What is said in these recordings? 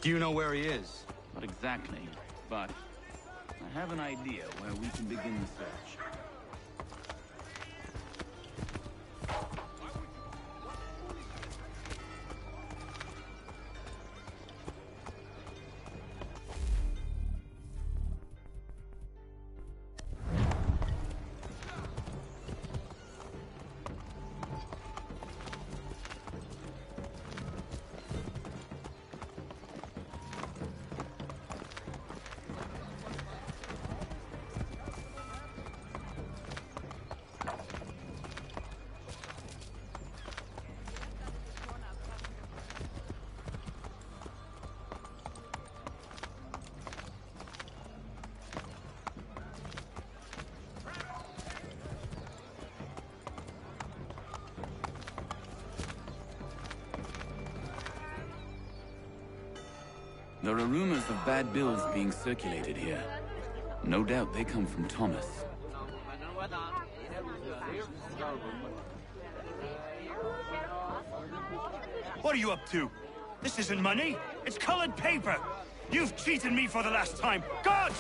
Do you know where he is? Not exactly, but I have an idea where we can begin the search. There are rumors of bad bills being circulated here. No doubt they come from Thomas. What are you up to? This isn't money. It's colored paper. You've cheated me for the last time. God!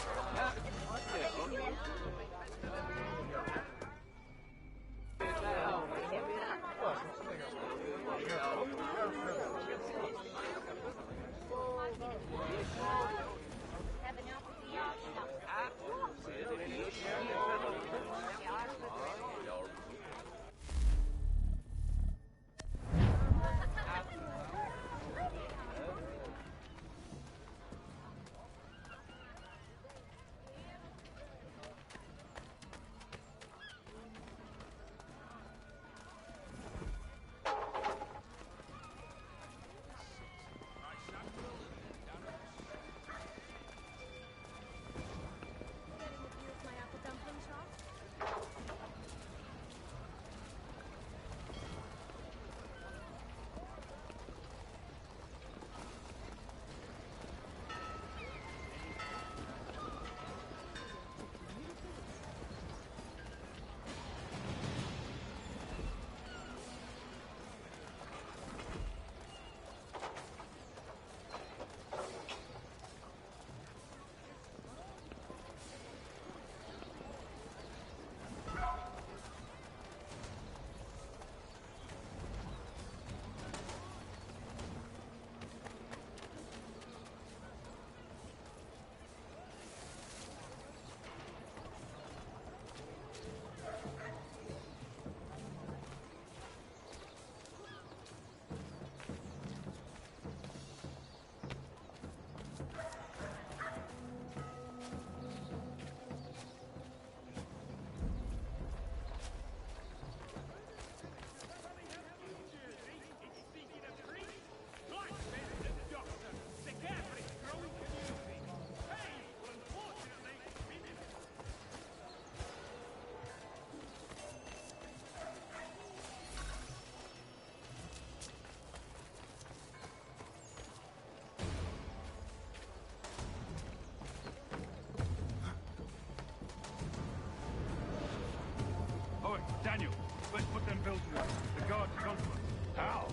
Daniel, let's put them bills away. The guards are onto us. How?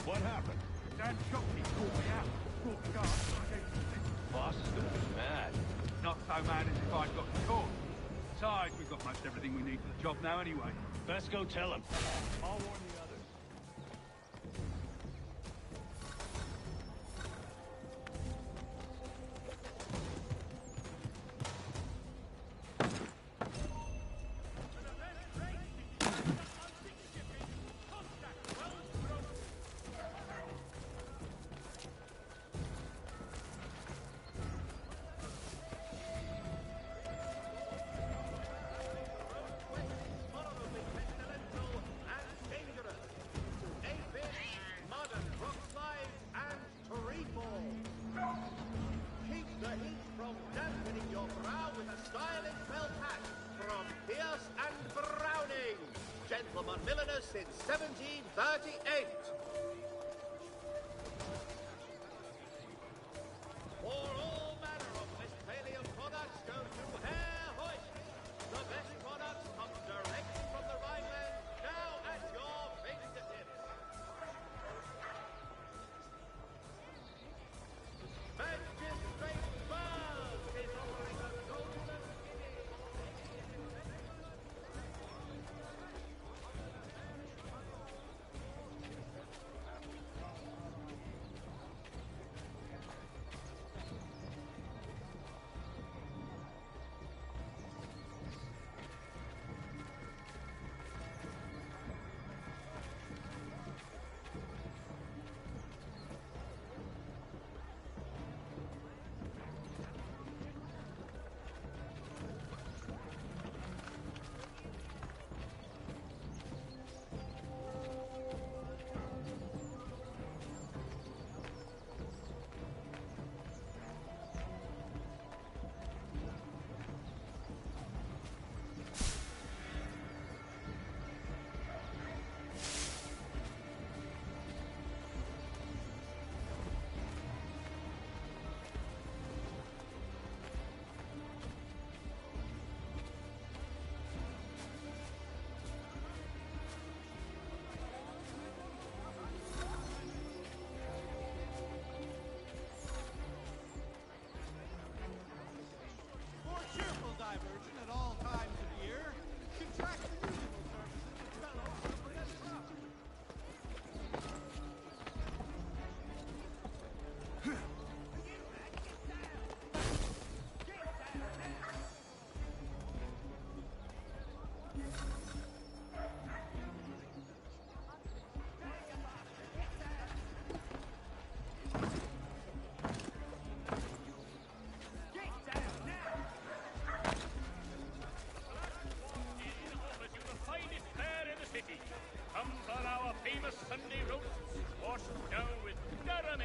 What happened? Dan Shopkey called me out. Brought the guards. Boss is gonna be mad. Not so mad as if I'd got caught. Besides, we've got most everything we need for the job now anyway. Best go tell him. I'll warn the others. Gentleman milliners since 1738. For all manner of Westphalian products go to Herr Hoist. The best products come directly from the Rhineland, now at your fingertips.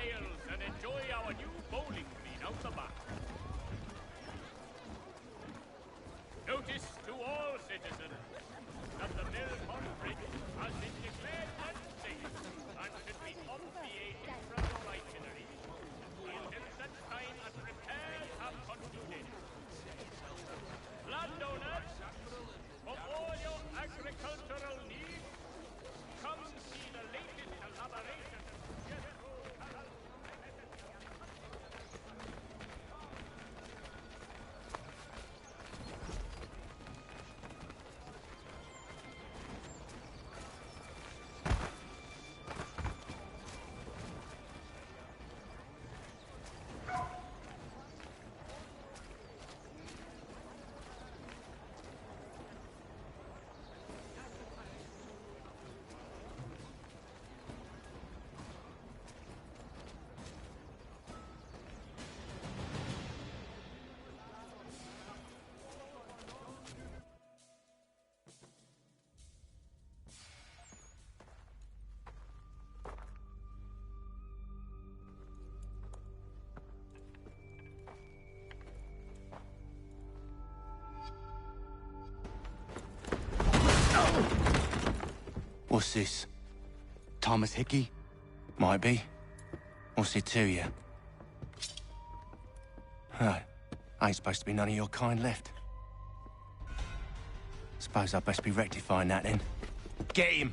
aisles and enjoy our new bowling green out the back. Notice to all citizens that the mill pond bridge has been declared unsafe and should be obviated from the itinerary until such time as repairs have concluded. Landowners, for all your agricultural needs, come see the latest elaboration. What's this? Thomas Hickey? Might be. What's it to you? Right. Ain't supposed to be none of your kind left. Suppose I best be rectifying that then. Get him!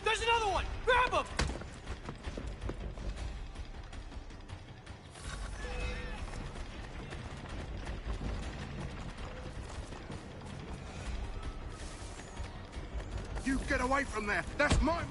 There's another one! Grab him! You get away from there! That's mine!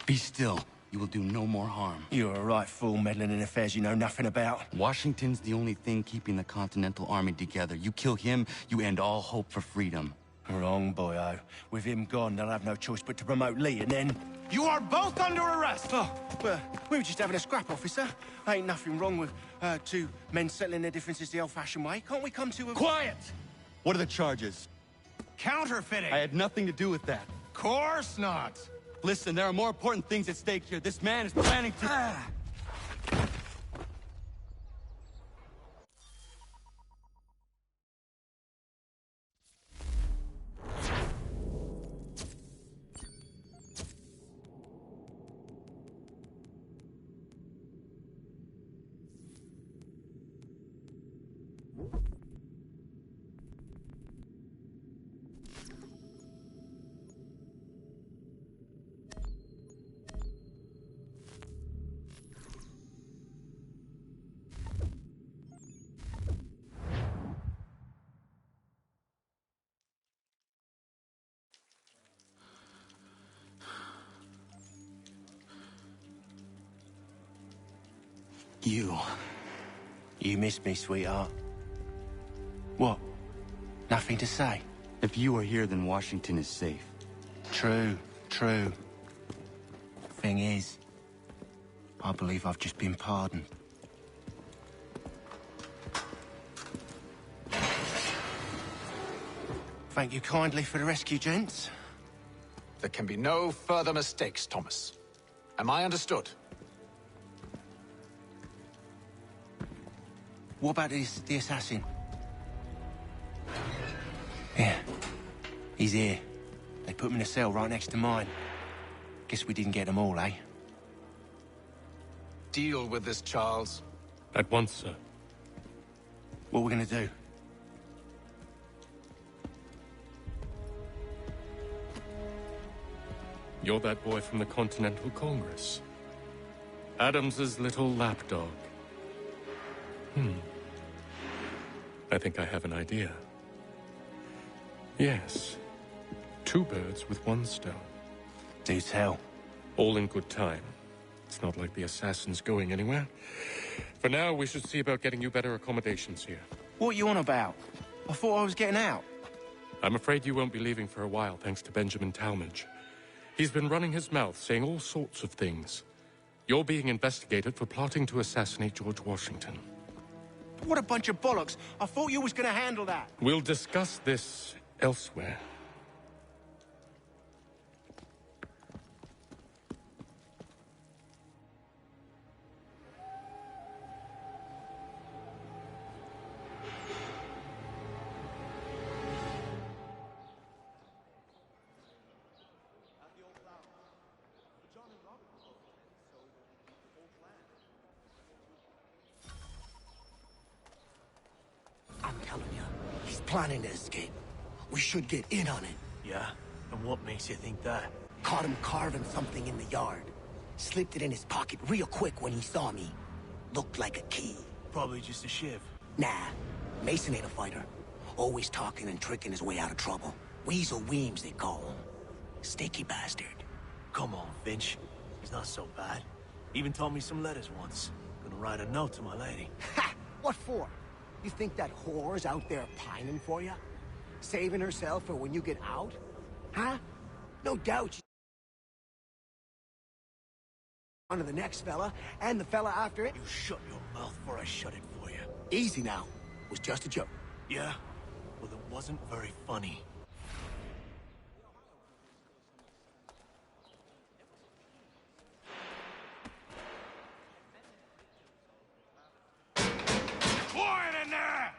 Be still. You will do no more harm. You're a right fool meddling in affairs you know nothing about. Washington's the only thing keeping the Continental Army together. You kill him, you end all hope for freedom. Wrong, boyo. With him gone, they'll have no choice but to promote Lee, and then... You are both under arrest! Oh, well, we were just having a scrap, officer. Ain't nothing wrong with two men settling their differences the old-fashioned way. Can't we come to a... Quiet! What are the charges? Counterfeiting! I had nothing to do with that. Course not! Listen, there are more important things at stake here. This man is planning to... You missed me, sweetheart. What? Nothing to say? If you are here, then Washington is safe. True. Thing is, I believe I've just been pardoned. Thank you kindly for the rescue, gents. There can be no further mistakes, Thomas. Am I understood? What about the assassin? Yeah. He's here. They put him in a cell right next to mine. Guess we didn't get them all, eh? Deal with this, Charles. At once, sir. What are we gonna do? You're that boy from the Continental Congress. Adams's little lapdog. I think I have an idea. Yes. 2 birds with 1 stone. Do tell. All in good time. It's not like the assassin's going anywhere. For now, we should see about getting you better accommodations here. What you on about? I thought I was getting out. I'm afraid you won't be leaving for a while, thanks to Benjamin Talmadge. He's been running his mouth, saying all sorts of things. You're being investigated for plotting to assassinate George Washington. What a bunch of bollocks. I thought you was gonna handle that. We'll discuss this elsewhere. I'm telling you, he's planning to escape. We should get in on it. Yeah? And what makes you think that? Caught him carving something in the yard. Slipped it in his pocket real quick when he saw me. Looked like a key. Probably just a shiv. Nah, Mason ain't a fighter. Always talking and tricking his way out of trouble. Weasel Weems, they call him. Sticky bastard. Come on, Finch. He's not so bad. Even taught me some letters once. Gonna write a note to my lady. Ha! What for? You think that whore's out there pining for you? Saving herself for when you get out? Huh? No doubt she's on to the next fella, and the fella after it. You shut your mouth before I shut it for you. Easy now. It was just a joke. Yeah? Well, it wasn't very funny. Quiet in there!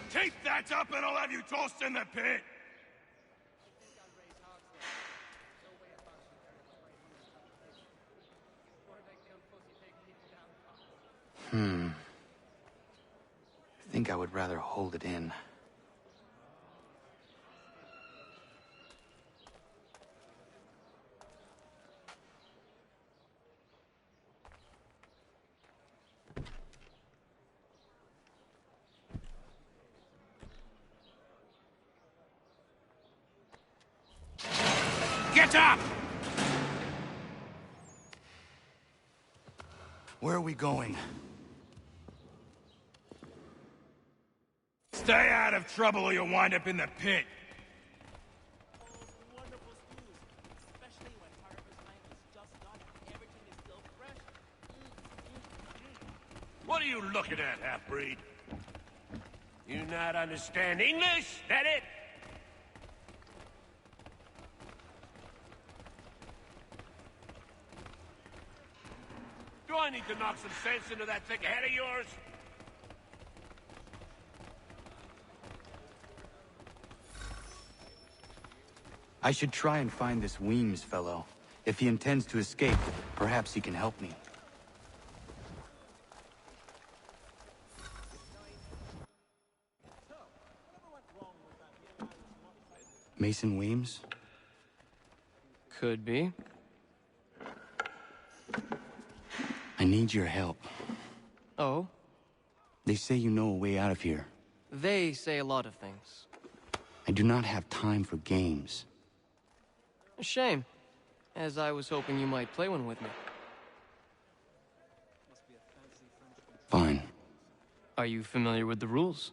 Keep that up and I'll have you tossed in the pit! I think I would rather hold it in. Get up! Where are we going? Stay out of trouble or you'll wind up in the pit. What are you looking at, half-breed? You not understand English? That it? Do I need to knock some sense into that thick head of yours? I should try and find this Weems fellow. If he intends to escape, perhaps he can help me. Mason Weems? Could be. I need your help. Oh? They say you know a way out of here. They say a lot of things. I do not have time for games. A shame, as I was hoping you might play one with me. Fine. Are you familiar with the rules?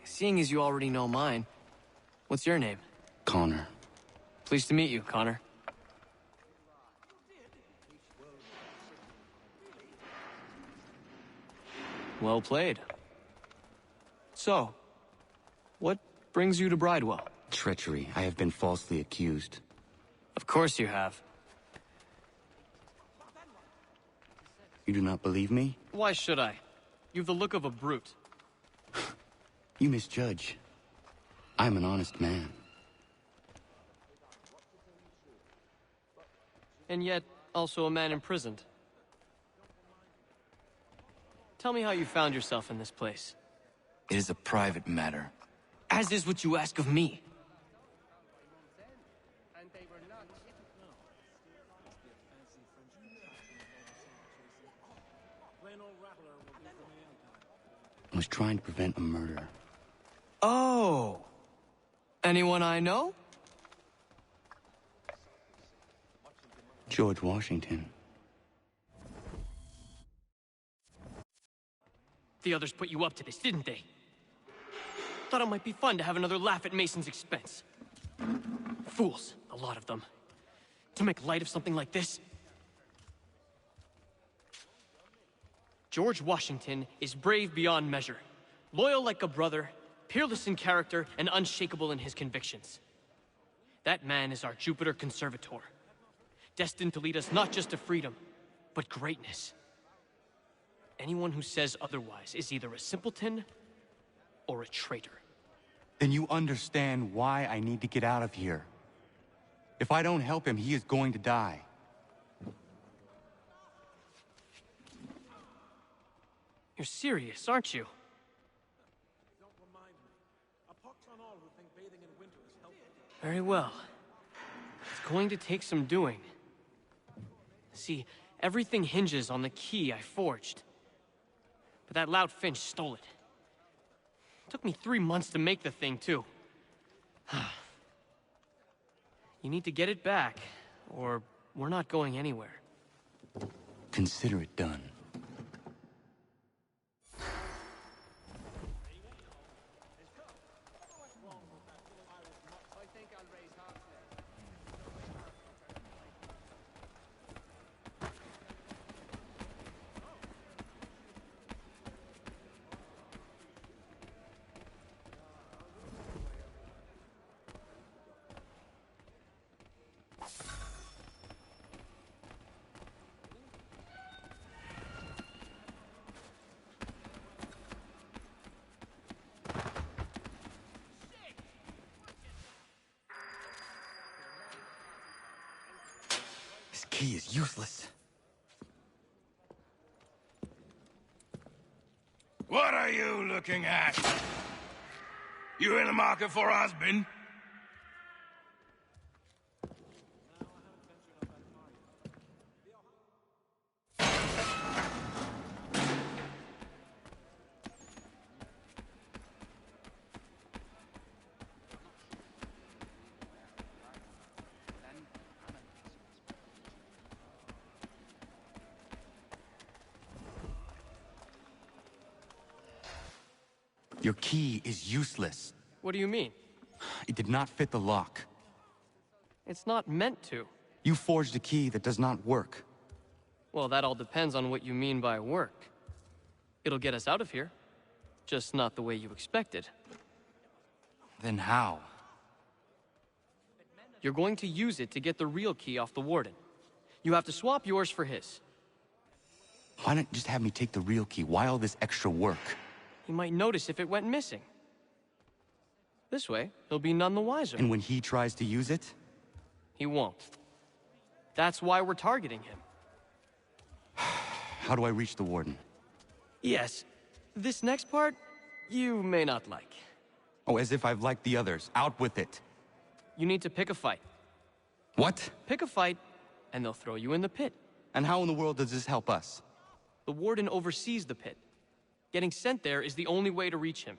Seeing as you already know mine, what's your name? Connor. Pleased to meet you, Connor. Well played. So, what brings you to Bridewell? Treachery. I have been falsely accused. Of course you have. You do not believe me? Why should I? You've the look of a brute. You misjudge. I'm an honest man. And yet, also a man imprisoned. Tell me how you found yourself in this place. It is a private matter. As is what you ask of me. I was trying to prevent a murder. Oh! Anyone I know? George Washington. The others put you up to this, didn't they? Thought it might be fun to have another laugh at Mason's expense. Fools, a lot of them. To make light of something like this. George Washington is brave beyond measure, loyal like a brother, peerless in character, and unshakable in his convictions. That man is our Jupiter Conservator, destined to lead us not just to freedom, but greatness. Anyone who says otherwise is either a simpleton or a traitor. Then you understand why I need to get out of here. If I don't help him, he is going to die. You're serious, aren't you? Very well. It's going to take some doing. See, everything hinges on the key I forged. But that loud Finch stole it. Took me 3 months to make the thing, too. You need to get it back, or we're not going anywhere. Consider it done. This key is useless. What are you looking at? You in the market for a husband? Your key is useless. What do you mean? It did not fit the lock. It's not meant to. You forged a key that does not work. Well, that all depends on what you mean by work. It'll get us out of here. Just not the way you expected. Then how? You're going to use it to get the real key off the Warden. You have to swap yours for his. Why not just have me take the real key? Why all this extra work? He might notice if it went missing. This way, he'll be none the wiser. And when he tries to use it? He won't. That's why we're targeting him. How do I reach the Warden? Yes. This next part, you may not like. Oh, as if I've liked the others. Out with it. You need to pick a fight. What? Pick a fight, and they'll throw you in the pit. And how in the world does this help us? The Warden oversees the pit. Getting sent there is the only way to reach him.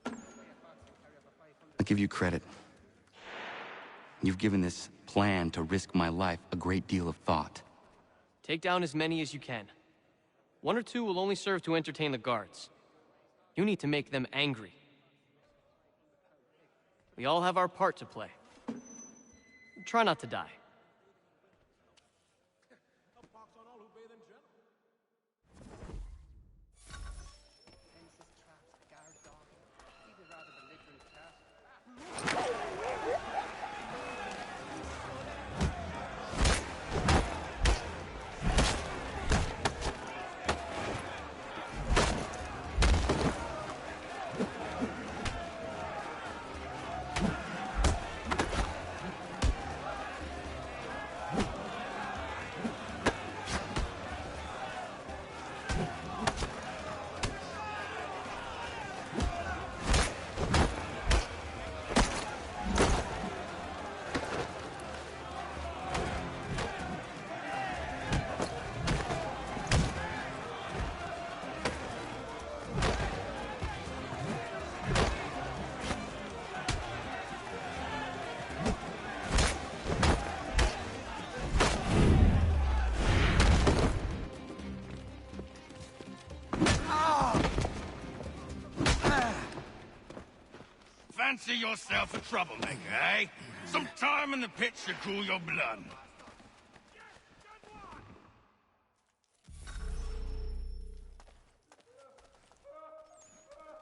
I'll give you credit. You've given this plan to risk my life a great deal of thought. Take down as many as you can. 1 or 2 will only serve to entertain the guards. You need to make them angry. We all have our part to play. Try not to die. Fancy yourself a troublemaker, eh? Some time in the pit should cool your blood.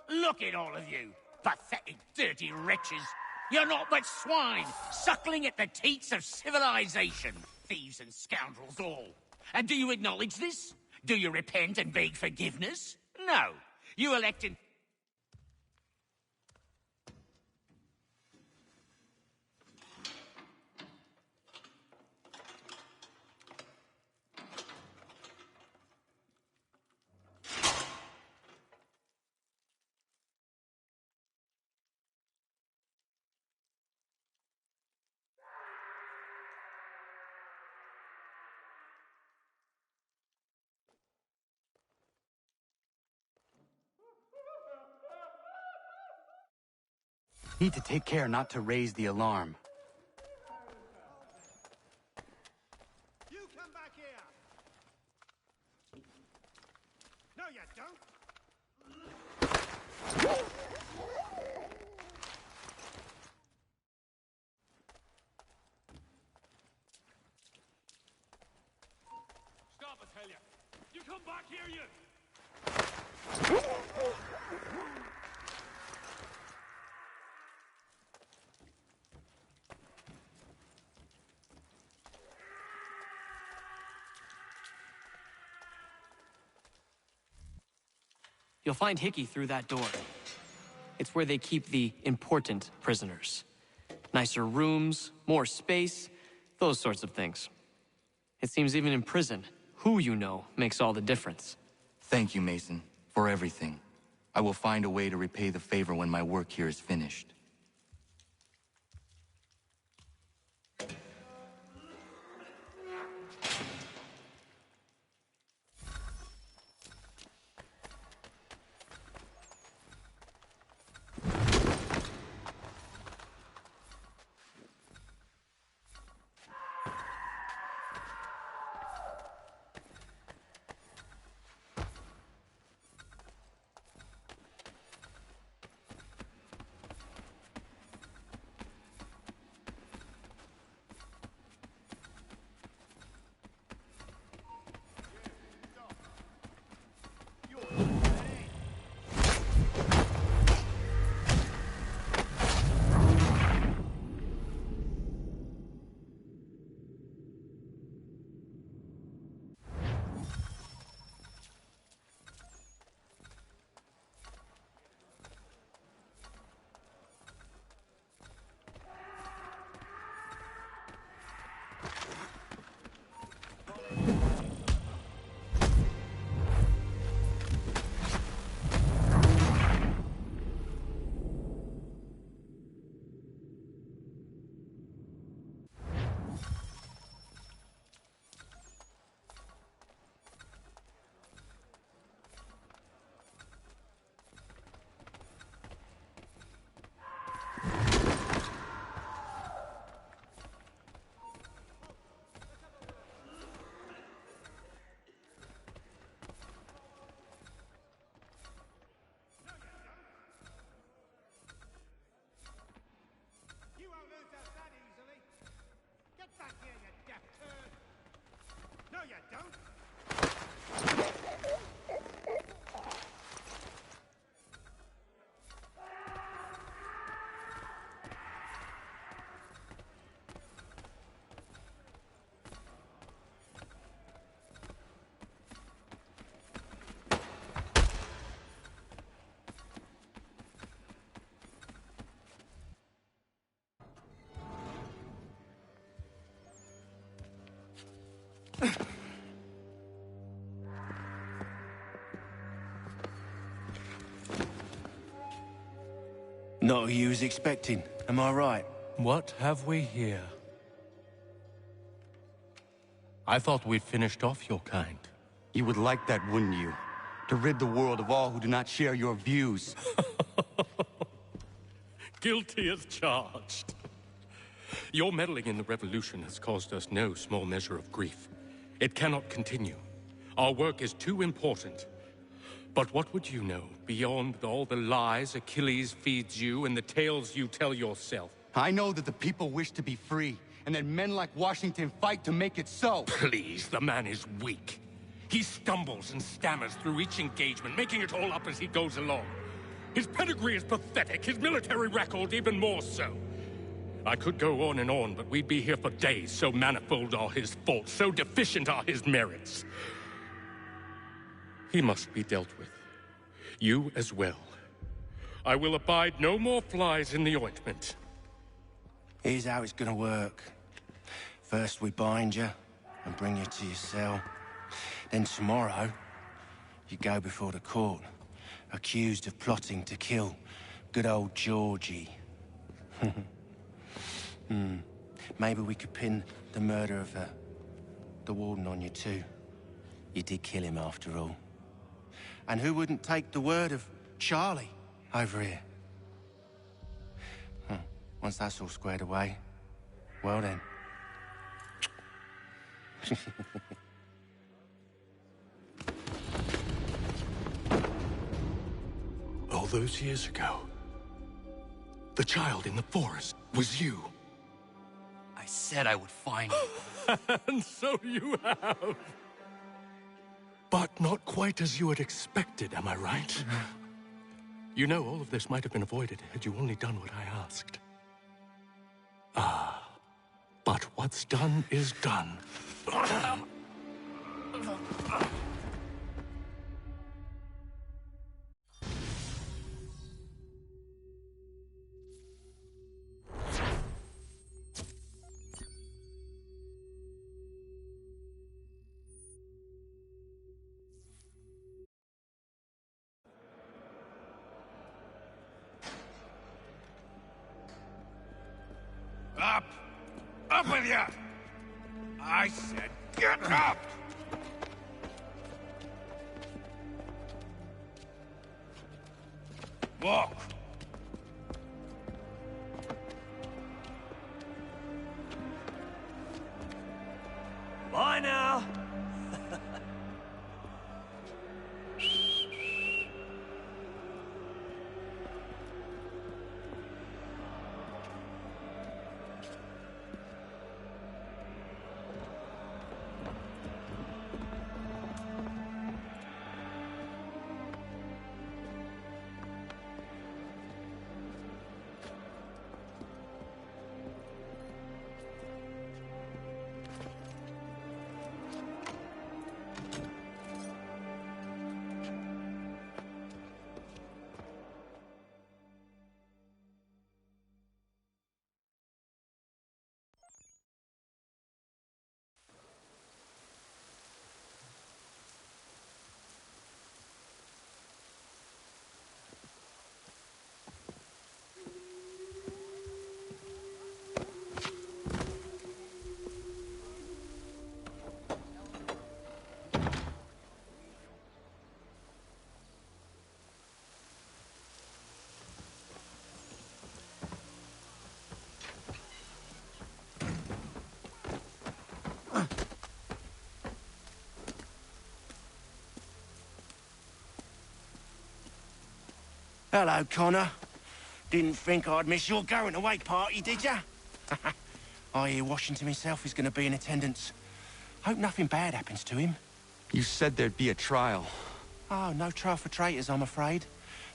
Look at all of you, pathetic, dirty wretches. You're not but swine, suckling at the teats of civilization. Thieves and scoundrels all. And do you acknowledge this? Do you repent and beg forgiveness? No. You elected... Need to take care not to raise the alarm. You come back here! No, you don't! Stop, I tell you! You come back here, you! You'll find Hickey through that door. It's where they keep the important prisoners. Nicer rooms, more space, those sorts of things. It seems even in prison, who you know makes all the difference. Thank you, Mason, for everything. I will find a way to repay the favor when my work here is finished. No, you don't! Not who you was expecting, am I right? What have we here? I thought we'd finished off your kind. You would like that, wouldn't you? To rid the world of all who do not share your views. Guilty as charged. Your meddling in the revolution has caused us no small measure of grief. It cannot continue. Our work is too important. But what would you know beyond all the lies Achilles feeds you and the tales you tell yourself? I know that the people wish to be free, and that men like Washington fight to make it so. Please, the man is weak. He stumbles and stammers through each engagement, making it all up as he goes along. His pedigree is pathetic, his military record even more so. I could go on and on, but we'd be here for days, so manifold are his faults, so deficient are his merits. He must be dealt with. You as well. I will abide no more flies in the ointment. Here's how it's gonna work. First we bind you and bring you to your cell. Then tomorrow, you go before the court, accused of plotting to kill good old Georgie. Maybe we could pin the murder of the warden on you too. You did kill him after all. And who wouldn't take the word of Charlie over here? Once that's all squared away, well then. All those years ago, the child in the forest was you. I said I would find you. And so you have. But not quite as you had expected, am I right? You know, all of this might have been avoided had you only done what I asked. But what's done is done. Up! Up with you! I said get up! Walk! Bye now. Hello, Connor. Didn't think I'd miss your going-away party, did ya? I hear Washington himself is going to be in attendance. Hope nothing bad happens to him. You said there'd be a trial. Oh, no trial for traitors, I'm afraid.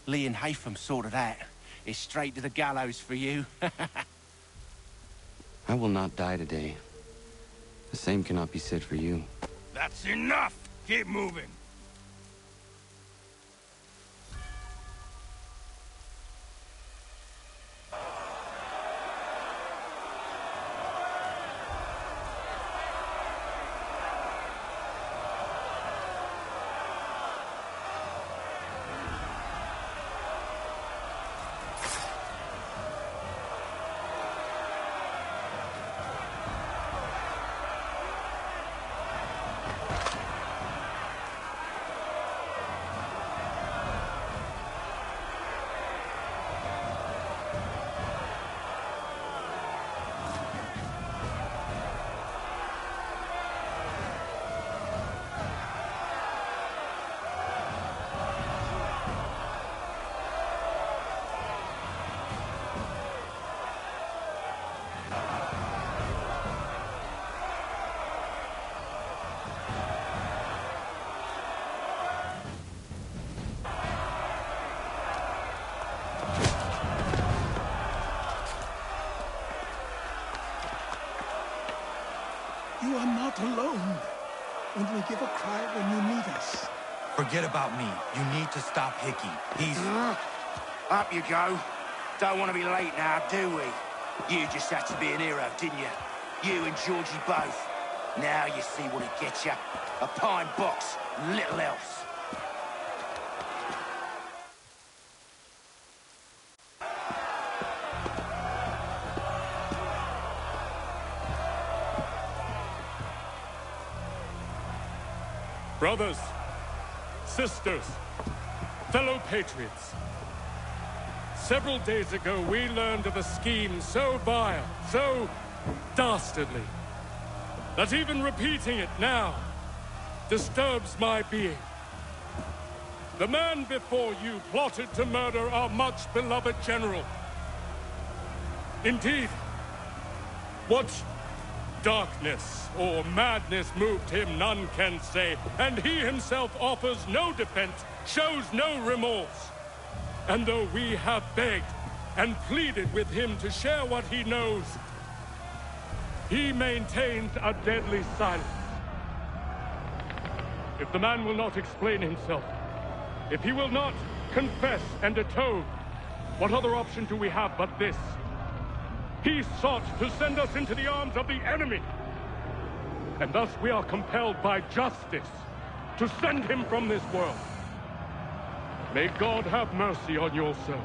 Lee and Haytham sorted that. It's straight to the gallows for you. I will not die today. The same cannot be said for you. That's enough! Keep moving! not alone. Only give a cry when you need us. Forget about me. You need to stop Hickey. He's... Up you go. Don't want to be late now, do we? You just had to be an hero, didn't you? You and Georgie both. Now you see what it gets you. A pine box, little else. Brothers, sisters, fellow patriots. Several days ago, we learned of a scheme so vile, so dastardly, that even repeating it now disturbs my being. The man before you plotted to murder our much-beloved general. Indeed, what darkness or madness moved him, none can say, and he himself offers no defense, shows no remorse. And though we have begged and pleaded with him to share what he knows, he maintains a deadly silence. If the man will not explain himself, if he will not confess and atone, what other option do we have but this? He sought to send us into the arms of the enemy. And thus we are compelled by justice to send him from this world. May God have mercy on your soul.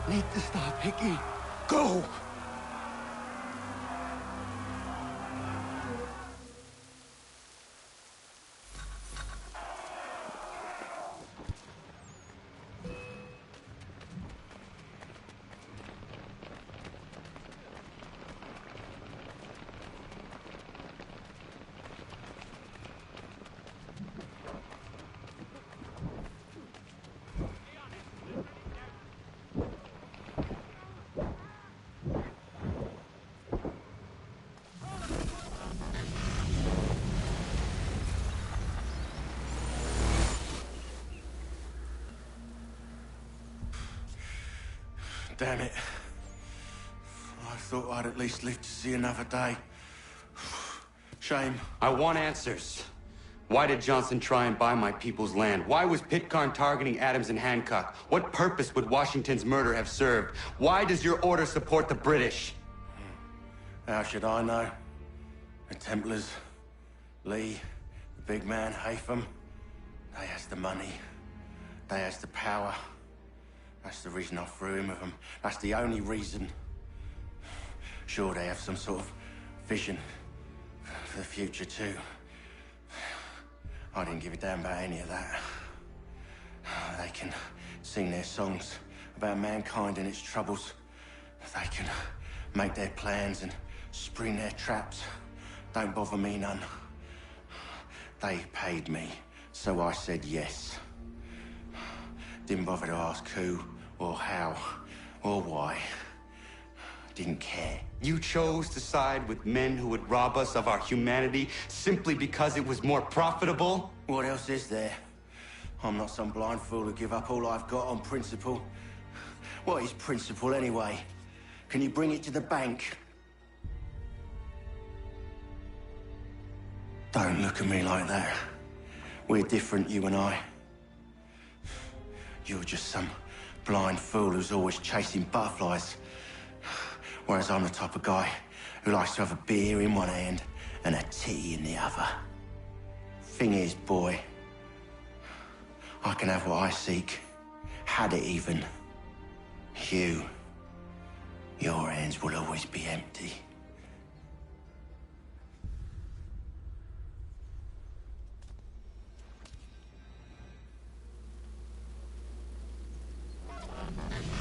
Need to stop, Hickey. Go! Damn it. I thought I'd at least live to see another day. Shame. I want answers. Why did Johnson try and buy my people's land? Why was Pitcairn targeting Adams and Hancock? What purpose would Washington's murder have served? Why does your order support the British? How should I know? The Templars, Lee, the big man, Haytham, they has the money. They has the power. That's the reason I threw him with them. That's the only reason. Sure, they have some sort of vision for the future, too. I didn't give a damn about any of that. They can sing their songs about mankind and its troubles. They can make their plans and spring their traps. Don't bother me none. They paid me, so I said yes. Didn't bother to ask who, or how, or why. Didn't care. You chose to side with men who would rob us of our humanity simply because it was more profitable? What else is there? I'm not some blind fool who give up all I've got on principle. What is principle anyway? Can you bring it to the bank? Don't look at me like that. We're different, you and I. You're just some blind fool who's always chasing butterflies. Whereas I'm the type of guy who likes to have a beer in one hand and a tea in the other. Thing is, boy, I can have what I seek. Had it even. Your hands will always be empty.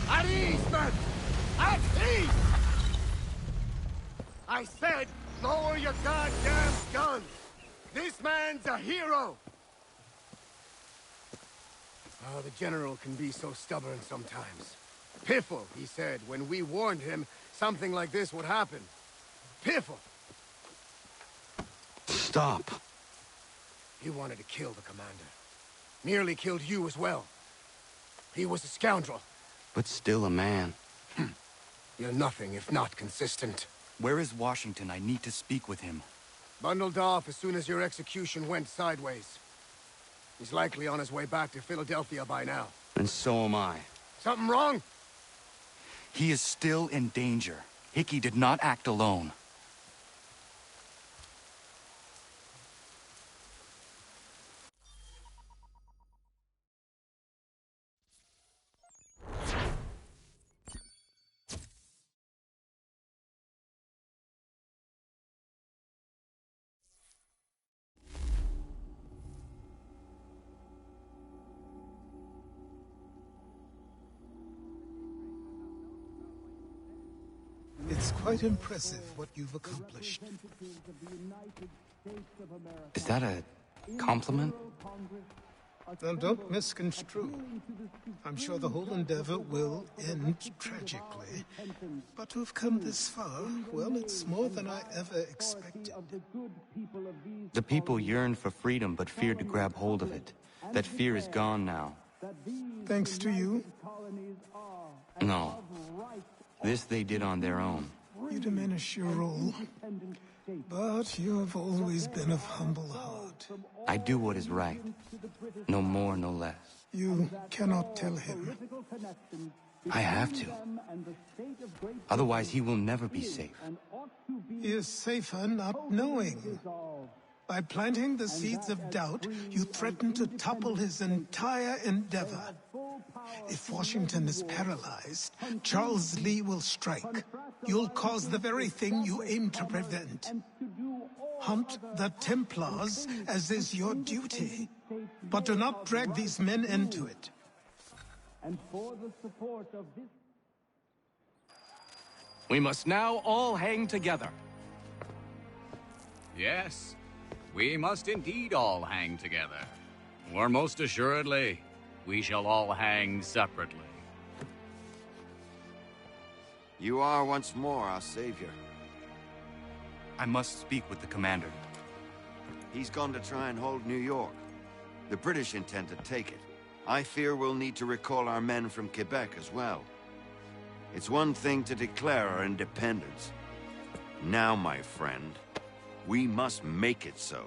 At ease, men! At ease! I said, lower your goddamn guns! This man's a hero! Oh, the General can be so stubborn sometimes. Piffle, he said, when we warned him something like this would happen. Piffle! Stop. He wanted to kill the commander. Nearly killed you as well. He was a scoundrel, But still a man. You're nothing if not consistent. Where is Washington? I need to speak with him. Bundled off as soon as your execution went sideways. He's likely on his way back to Philadelphia by now. And so am I. Something wrong? He is still in danger. Hickey did not act alone. It's quite impressive what you've accomplished. Is that a compliment? Now, don't misconstrue. I'm sure the whole endeavor will end tragically. But to have come this far, well, it's more than I ever expected. The people yearned for freedom but feared to grab hold of it. That fear is gone now. Thanks to you? No. This they did on their own. You diminish your role. But you have always been of humble heart. I do what is right. No more, no less. You cannot tell him. I have to. Otherwise, he will never be safe. He is safer not knowing. By planting the seeds of doubt, you threaten to topple his entire endeavor. If Washington is paralyzed, Charles Lee will strike. You'll cause the very thing you aim to prevent. Hunt the Templars, as is your duty. But do not drag these men into it. And for the support of this... We must now all hang together. Yes, we must indeed all hang together. Or most assuredly, we shall all hang separately. You are once more our savior. I must speak with the commander. He's gone to try and hold New York. The British intend to take it. I fear we'll need to recall our men from Quebec as well. It's one thing to declare our independence. Now, my friend, we must make it so.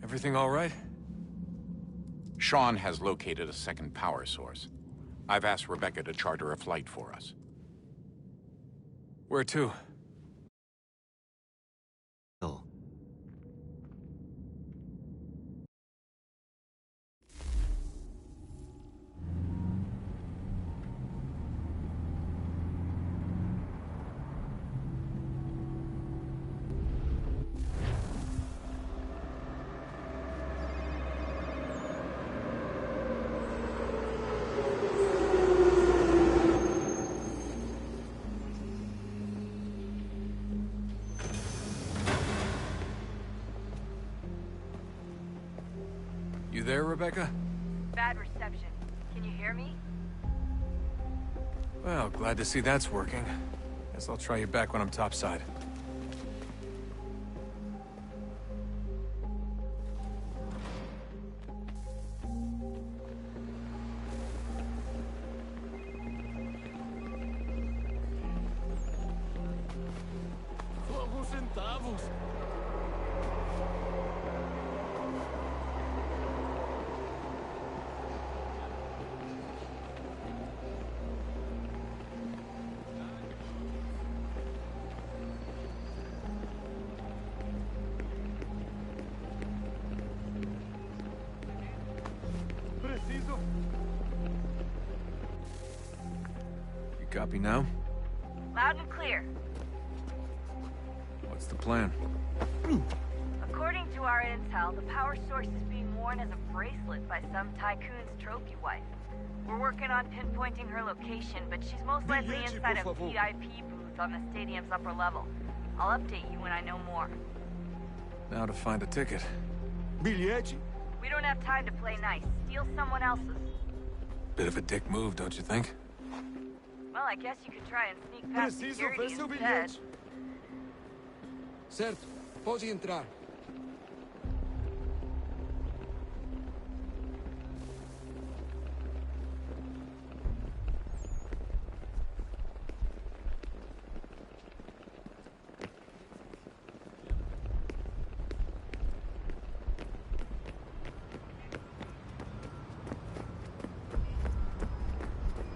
Everything all right? Sean has located a second power source. I've asked Rebecca to charter a flight for us. Where to? You there, Rebecca? Bad reception. Can you hear me? Well, glad to see that's working. Guess I'll try you back when I'm topside. Copy now? Loud and clear. What's the plan? According to our intel, the power source is being worn as a bracelet by some tycoon's trophy wife. We're working on pinpointing her location, but she's most likely inside a VIP booth on the stadium's upper level. I'll update you when I know more. Now to find a ticket. Bilhete? We don't have time to play nice. Steal someone else's. Bit of a dick move, don't you think? Well, I guess you could try and sneak past Preciso security ver seu instead. bilhete. Certo, pode entrar.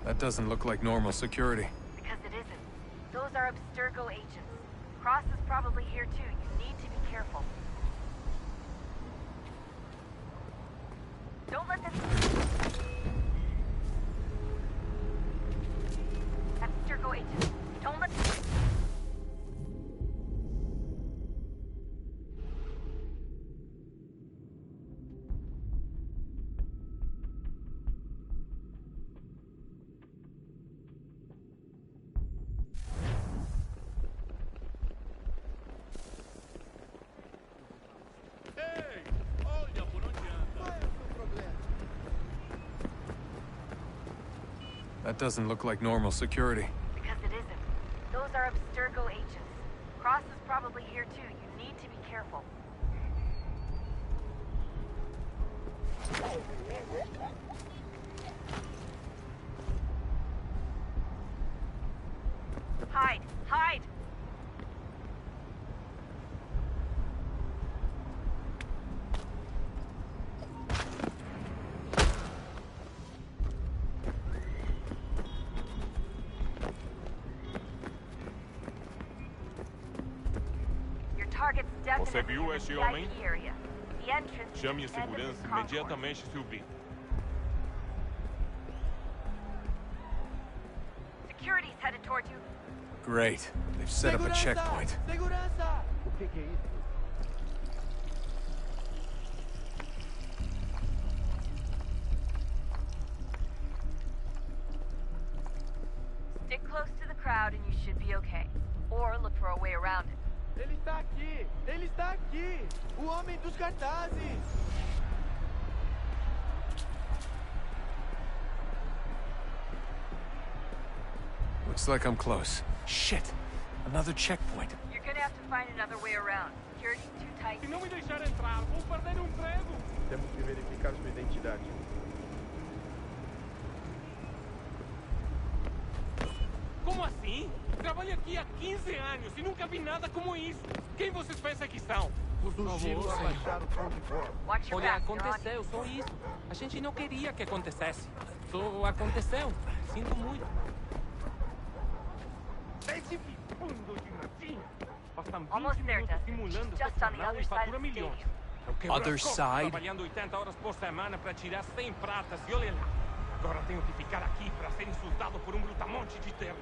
That doesn't look like normal security. Because it isn't. Those are Abstergo agents. Cross is probably here too. You need to be careful. Don't let them... Abstergo agents. Don't let them... That doesn't look like normal security. Because it isn't. Those are Abstergo agents. Cross is probably here too. You need to be careful. Hide! Hide! Your target's Você definitely viu in esse the homem? VIP area. The entrance Chame a is at the end of segurança this concourse. imediatamente se o vir. Security's headed toward you. Great. They've set up a checkpoint. Segurança! O que é isso? Stick close to the crowd and you should be okay. Or look for a way around it. Ele está aqui! Ele está aqui! O homem dos cartazes! Looks like I'm close. Shit! Another checkpoint. You're gonna have to find another way around. Security's too tight. Se não me deixar entrar, vou perder o emprego. Temos que verificar sua identidade. Como assim? Trabalho aqui há 15 anos e nunca vi nada como isso. Quem vocês pensam que são? Por favor, abaixar o tom de voz. Watch your Olha, back, you're on aconteceu, só isso. A gente não queria que acontecesse. Só aconteceu. Sinto muito. Esse fundo de latinha. Passam 20 minutos simulando Just on the não other e side fatura of the milhões. stadium. Eu quebro Other as costas, side? trabalhando 80 horas por semana para tirar 100 pratas e olha lá. Agora tenho que ficar aqui para ser insultado por um brutamonte de terno.